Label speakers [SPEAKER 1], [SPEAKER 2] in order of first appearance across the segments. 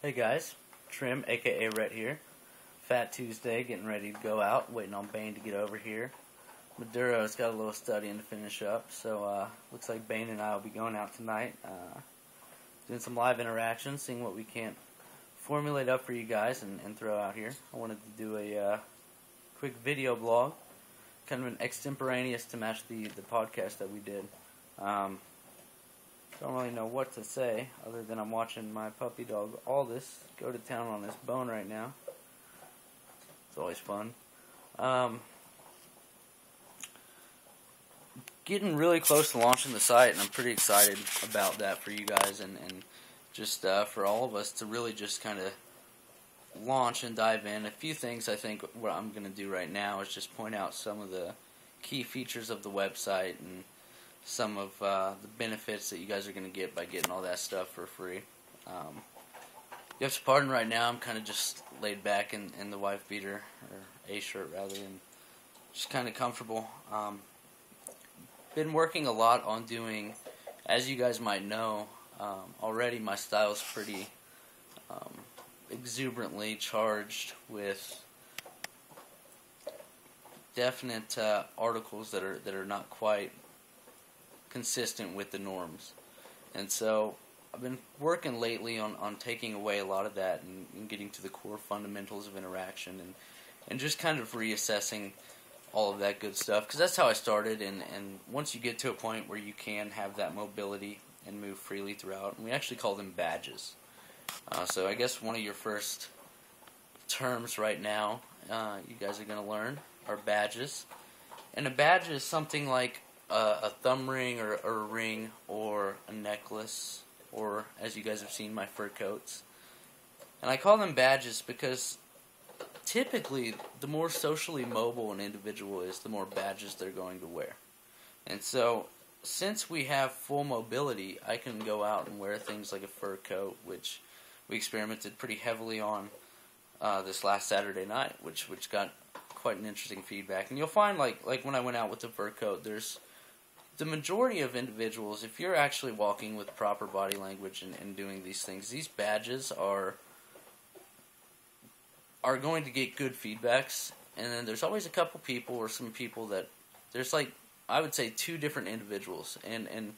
[SPEAKER 1] Hey guys, Trim, aka Rhett here. Fat Tuesday, getting ready to go out, waiting on Bane to get over here. Maduro's got a little studying to finish up, so looks like Bane and I will be going out tonight, doing some live interactions, seeing what we can formulate up for you guys and throw out here. I wanted to do a quick video blog, kind of an extemporaneous to match the podcast that we did. Don't really know what to say other than I'm watching my puppy dog Aldous go to town on this bone right now. It's always fun. Getting really close to launching the site, and I'm pretty excited about that for you guys and just for all of us to really just kind of launch and dive in. A few things I think what I'm going to do right now is just point out some of the key features of the website and some of the benefits that you guys are going to get by getting all that stuff for free. You have to pardon right now, I'm kind of just laid back in the wife beater, or a shirt rather, and just kind of comfortable. Been working a lot on doing, as you guys might know, already my style's pretty exuberantly charged with definite articles that are not quite consistent with the norms. And so I've been working lately on taking away a lot of that and getting to the core fundamentals of interaction and just kind of reassessing all of that good stuff, because that's how I started. And once you get to a point where you can have that mobility and move freely throughout, and we actually call them badges. So I guess one of your first terms right now you guys are going to learn are badges. And a badge is something like a thumb ring or a ring or a necklace, or, as you guys have seen, my fur coats. And I call them badges because typically the more socially mobile an individual is, the more badges they're going to wear. And so since we have full mobility, I can go out and wear things like a fur coat, which we experimented pretty heavily on this last Saturday night, which got quite an interesting feedback. And you'll find, like when I went out with the fur coat, there's the majority of individuals, if you're actually walking with proper body language and doing these things, these badges are going to get good feedbacks. And then there's always a couple people or some people that there's, like, I would say two different individuals, and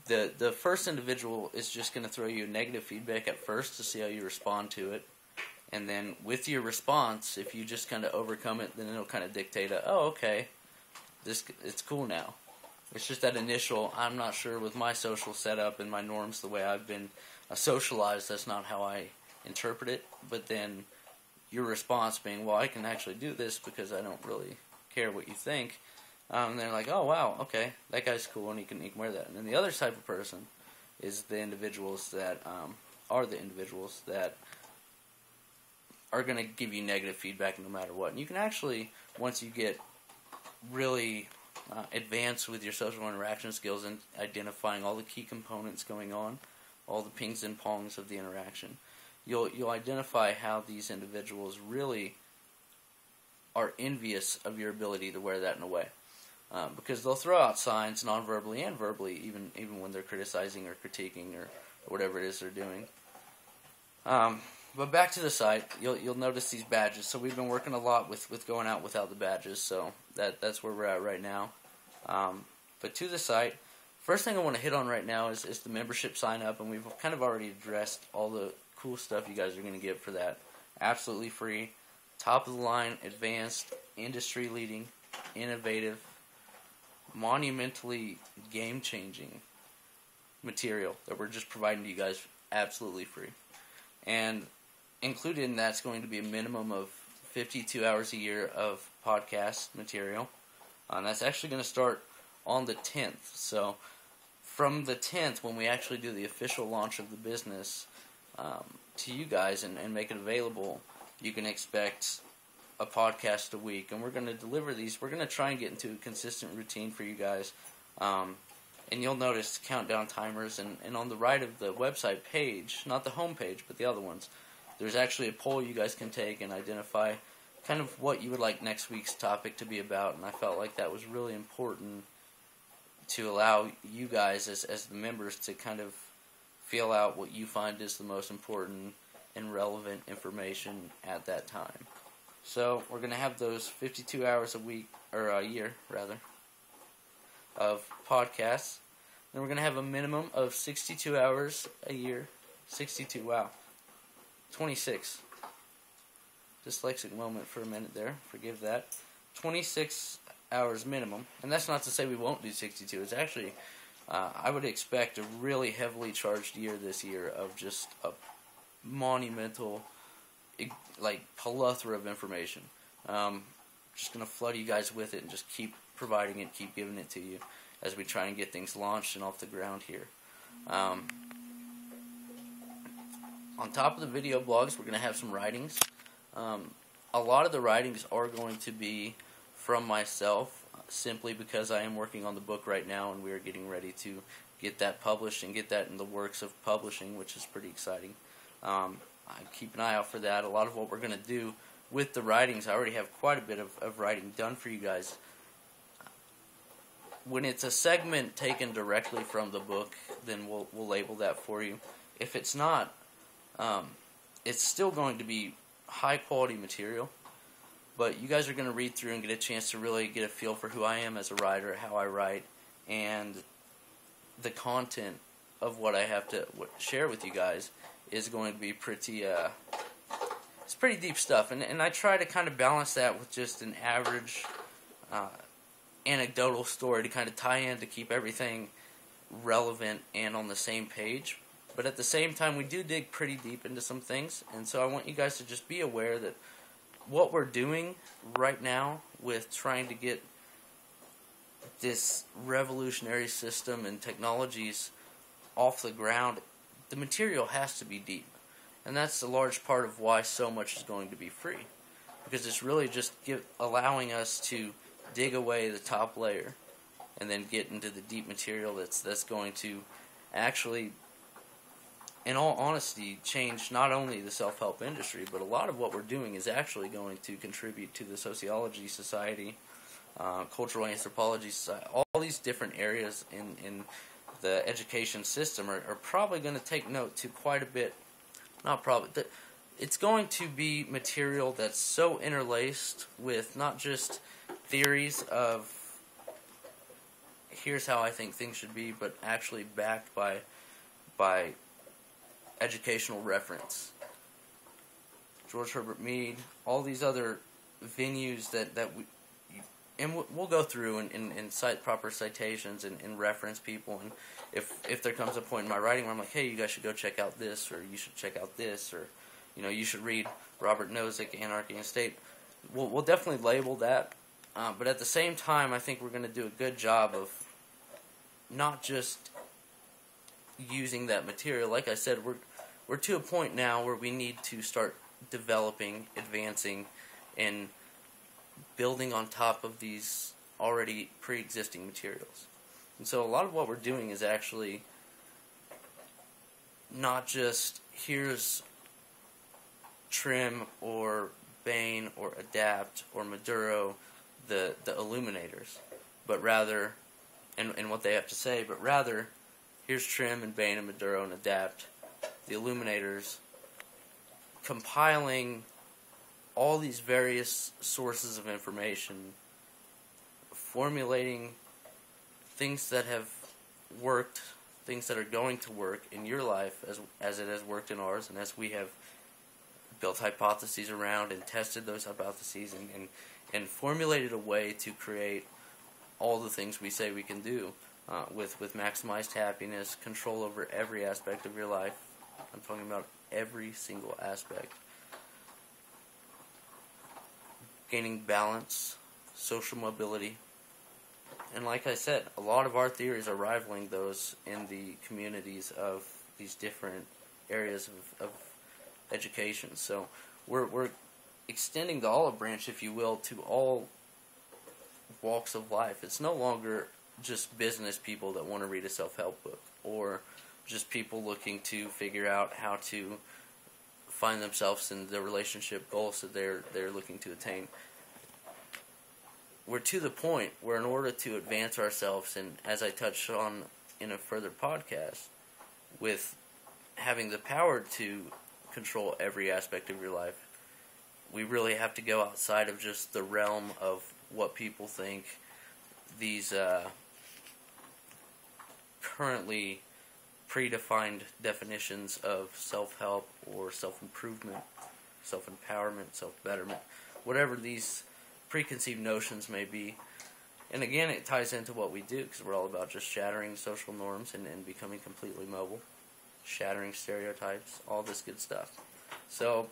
[SPEAKER 1] the first individual is just going to throw you negative feedback at first to see how you respond to it. And then with your response, if you just kind of overcome it, then it'll kind of dictate okay, it's cool now. It's just that initial, I'm not sure with my social setup and my norms, the way I've been socialized, that's not how I interpret it. But then your response being, well, I can actually do this because I don't really care what you think. And they're like, oh, wow, okay, that guy's cool and he can wear that. And then the other type of person is the individuals that are going to give you negative feedback no matter what. And you can actually, once you get really advanced with your social interaction skills and identifying all the key components going on, all the pings and pongs of the interaction, you'll identify how these individuals really are envious of your ability to wear that in a way. Because they'll throw out signs non-verbally and verbally, even when they're criticizing or critiquing or whatever it is they're doing. But back to the site, you'll notice these badges. So we've been working a lot with going out without the badges, so that's where we're at right now. But to the site, first thing I want to hit on right now is the membership sign up, and we've kind of already addressed all the cool stuff you guys are going to get for that. Absolutely free, top of the line, advanced, industry leading, innovative, monumentally game-changing material that we're just providing to you guys absolutely free. And included in that's going to be a minimum of 52 hours a year of podcast material. And that's actually going to start on the 10th. So from the 10th, when we actually do the official launch of the business to you guys and make it available, you can expect a podcast a week. And we're going to deliver these. We're going to try and get into a consistent routine for you guys. And you'll notice countdown timers. And on the right of the website page, not the home page, but the other ones, there's actually a poll you guys can take and identify kind of what you would like next week's topic to be about. And I felt like that was really important to allow you guys as the members to kind of feel out what you find is the most important and relevant information at that time. So we're going to have those 52 hours a week, or a year rather, of podcasts. Then we're going to have a minimum of 62 hours a year. 62, wow. 26. Dyslexic moment for a minute there, forgive that. 26 hours minimum, and that's not to say we won't do 62. It's actually, I would expect a really heavily charged year this year of just a monumental, like, plethora of information. Just going to flood you guys with it and just keep providing it, keep giving it to you as we try and get things launched and off the ground here. On top of the video blogs, we're going to have some writings. A lot of the writings are going to be from myself, simply because I am working on the book right now and we are getting ready to get that published and get that in the works of publishing, which is pretty exciting. I keep an eye out for that. A lot of what we're going to do with the writings, I already have quite a bit of writing done for you guys. When it's a segment taken directly from the book, then we'll label that for you. If it's not, it's still going to be high quality material, but you guys are going to read through and get a chance to really get a feel for who I am as a writer, how I write, and the content of what I have to share with you guys is going to be pretty, it's pretty deep stuff, and I try to kind of balance that with just an average anecdotal story to kind of tie in to keep everything relevant and on the same page. But at the same time, we do dig pretty deep into some things, and so I want you guys to just be aware that what we're doing right now with trying to get this revolutionary system and technologies off the ground, the material has to be deep. And that's a large part of why so much is going to be free. Because it's really just allowing us to dig away the top layer and then get into the deep material that's going to actually, in all honesty, change not only the self-help industry, but a lot of what we're doing is actually going to contribute to the sociology society, cultural anthropology society. All these different areas in the education system are probably going to take note to quite a bit. Not probably. It's going to be material that's so interlaced with not just theories of here's how I think things should be, but actually backed by educational reference. George Herbert Mead, all these other venues that we'll go through and cite proper citations and reference people. And if there comes a point in my writing where I'm like, hey, you guys should go check out this, or you should check out this, or you should read Robert Nozick, Anarchy and State, we'll definitely label that. But at the same time, I think we're going to do a good job of not just using that material. Like I said, we're to a point now where we need to start developing, advancing, and building on top of these already pre-existing materials. And so a lot of what we're doing is actually not just here's Trim or Bain or Adapt or Maduro, the illuminators, but rather, and what they have to say, but rather, here's Trim and Bain and Maduro and Adapt, the illuminators, compiling all these various sources of information, formulating things that have worked, things that are going to work in your life as it has worked in ours, and as we have built hypotheses around and tested those hypotheses and formulated a way to create all the things we say we can do with maximized happiness, control over every aspect of your life. I'm talking about every single aspect. Gaining balance, social mobility, and like I said, a lot of our theories are rivaling those in the communities of these different areas of education. So we're extending the olive branch, if you will, to all walks of life. It's no longer just business people that want to read a self-help book, or just people looking to figure out how to find themselves in the relationship goals that they're looking to attain. We're to the point where in order to advance ourselves, and as I touched on in a further podcast, with having the power to control every aspect of your life. We really have to go outside of just the realm of what people think these currently predefined definitions of self-help or self-improvement, self-empowerment, self-betterment, whatever these preconceived notions may be. And again, it ties into what we do, because we're all about just shattering social norms and becoming completely mobile, shattering stereotypes, all this good stuff. So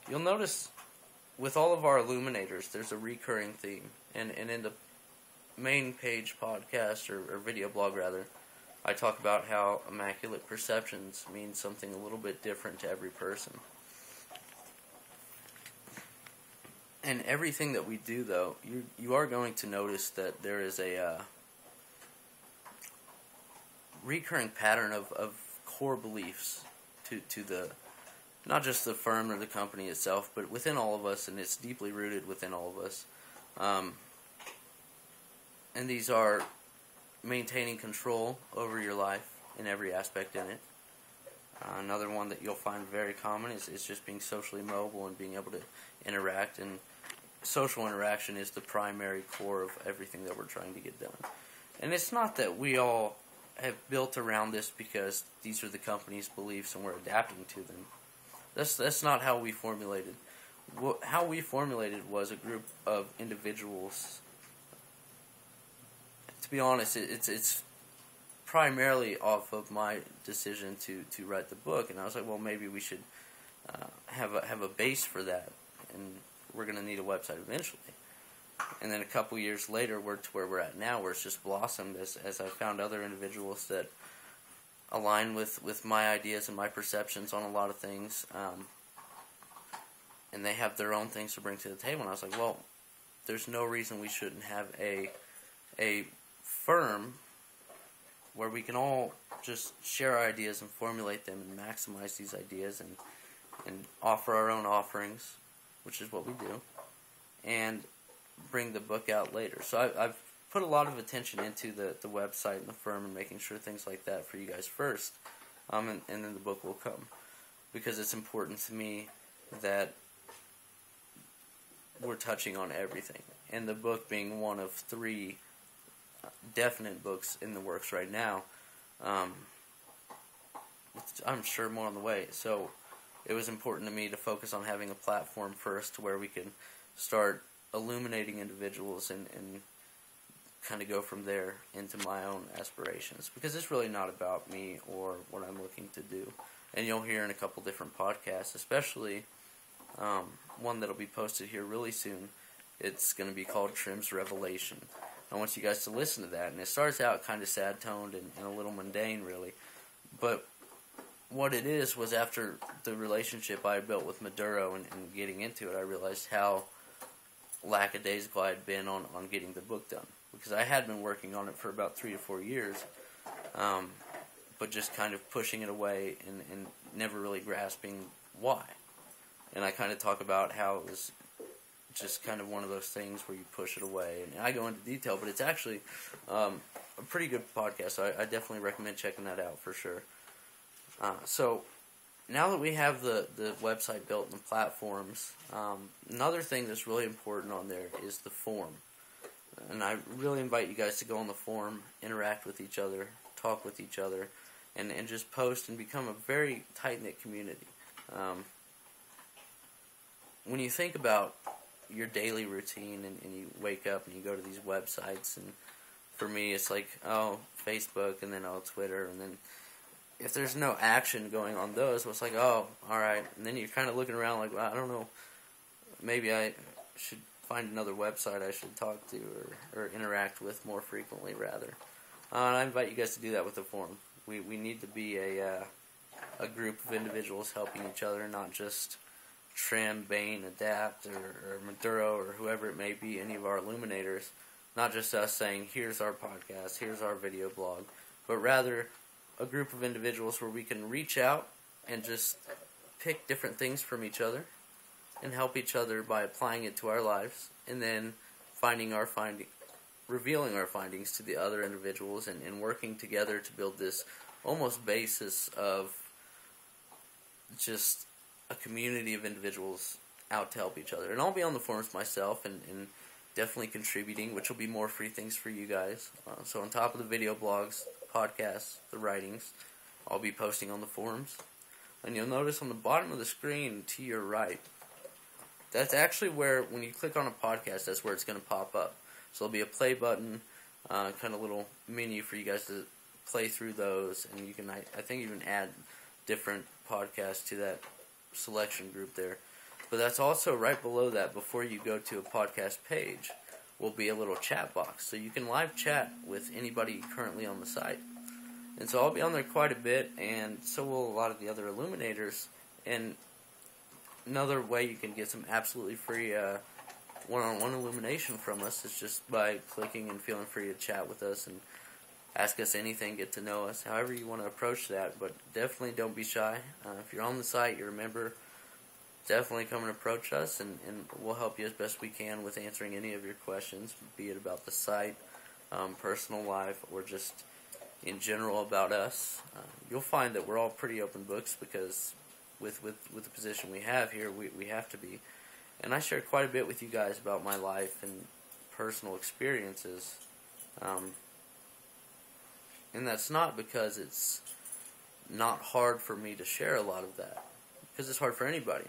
[SPEAKER 1] you'll notice with all of our illuminators, there's a recurring theme. And in the main page podcast, or video blog rather, I talk about how immaculate perceptions mean something a little bit different to every person. And everything that we do, though, you are going to notice that there is a recurring pattern of core beliefs to the, not just the firm or the company itself, but within all of us, and it's deeply rooted within all of us. And these are maintaining control over your life in every aspect in it. Another one that you'll find very common is just being socially mobile and being able to interact, and social interaction is the primary core of everything that we're trying to get done. And it's not that we all have built around this because these are the company's beliefs and we're adapting to them. That's not how we formulated. How we formulated was a group of individuals. To be honest, it's primarily off of my decision to write the book, and I was like, well, maybe we should have a base for that, and we're going to need a website eventually. And then a couple years later, we're to where we're at now, where it's just blossomed as I found other individuals that align with my ideas and my perceptions on a lot of things, and they have their own things to bring to the table. And I was like, well, there's no reason we shouldn't have a firm where we can all just share our ideas and formulate them and maximize these ideas and offer our own offerings, which is what we do, and bring the book out later. So I've put a lot of attention into the website and the firm and making sure things like that for you guys first, and then the book will come, because it's important to me that we're touching on everything, and the book being one of 3 definite books in the works right now. I'm sure more on the way. So it was important to me to focus on having a platform first to where we can start illuminating individuals and kind of go from there into my own aspirations, because it's really not about me or what I'm looking to do. And you'll hear in a couple different podcasts, especially one that'll be posted here really soon. It's going to be called Trim's Revelation. I want you guys to listen to that, and it starts out kind of sad-toned and a little mundane, really. But what it is was, after the relationship I built with Maduro and getting into it, I realized how lackadaisical I had been on getting the book done. Because I had been working on it for about 3 to 4 years, but just kind of pushing it away and never really grasping why. And I kind of talk about how it was just kind of one of those things where you push it away. And I go into detail, but it's actually a pretty good podcast. So I definitely recommend checking that out for sure. So now that we have the website built and the platforms, another thing that's really important on there is the forum. And I really invite you guys to go on the forum, interact with each other, talk with each other, and just post and become a very tight-knit community. When you think about your daily routine and you wake up and you go to these websites, and for me it's like, Facebook, and then Twitter, and then if there's no action going on those, well, it's like, alright, and then you're kind of looking around like, well, I don't know, maybe I should find another website I should talk to or interact with more frequently, rather. And I invite you guys to do that with the forum. We need to be a group of individuals helping each other, not just Trim, Bain, Adapt, or Maduro, or whoever it may be, any of our illuminators. Not just us saying, here's our podcast, here's our video blog, but rather a group of individuals where we can reach out and just pick different things from each other and help each other by applying it to our lives, and then revealing our findings to the other individuals, and working together to build this almost basis of just a community of individuals out to help each other. And I'll be on the forums myself and definitely contributing, which will be more free things for you guys. So on top of the video blogs, podcasts, the writings, I'll be posting on the forums. And you'll notice on the bottom of the screen to your right, that's actually where, when you click on a podcast, that's where it's going to pop up. So there'll be a play button, kind of little menu for you guys to play through those, and you can, I think, even add different podcasts to that selection group there. But that's also right below that, before you go to a podcast page, will be a little chat box. So you can live chat with anybody currently on the site. And so I'll be on there quite a bit, and so will a lot of the other illuminators. And another way you can get some absolutely free one-on-one illumination from us is just by clicking and feeling free to chat with us and ask us anything, get to know us, however you want to approach that. But definitely don't be shy. If you're on the site, you're a member, definitely come and approach us, and we'll help you as best we can with answering any of your questions, be it about the site, personal life, or just in general about us. You'll find that we're all pretty open books, because with the position we have here, we have to be. And I share quite a bit with you guys about my life and personal experiences. And that's not because it's not hard for me to share a lot of that, because it's hard for anybody.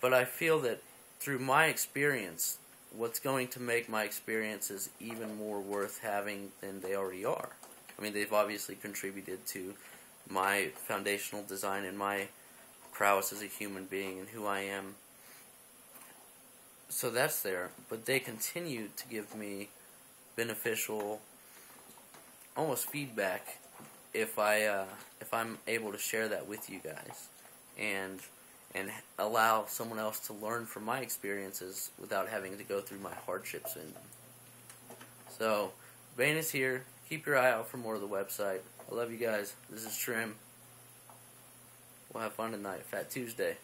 [SPEAKER 1] But I feel that through my experience, what's going to make my experiences even more worth having than they already are. I mean, they've obviously contributed to my foundational design and my prowess as a human being and who I am. So that's there, but they continue to give me beneficial, almost feedback, if I'm able to share that with you guys and allow someone else to learn from my experiences without having to go through my hardships in them. So, Bane is here. Keep your eye out for more of the website. I love you guys. This is Trim. We'll have fun tonight. Fat Tuesday.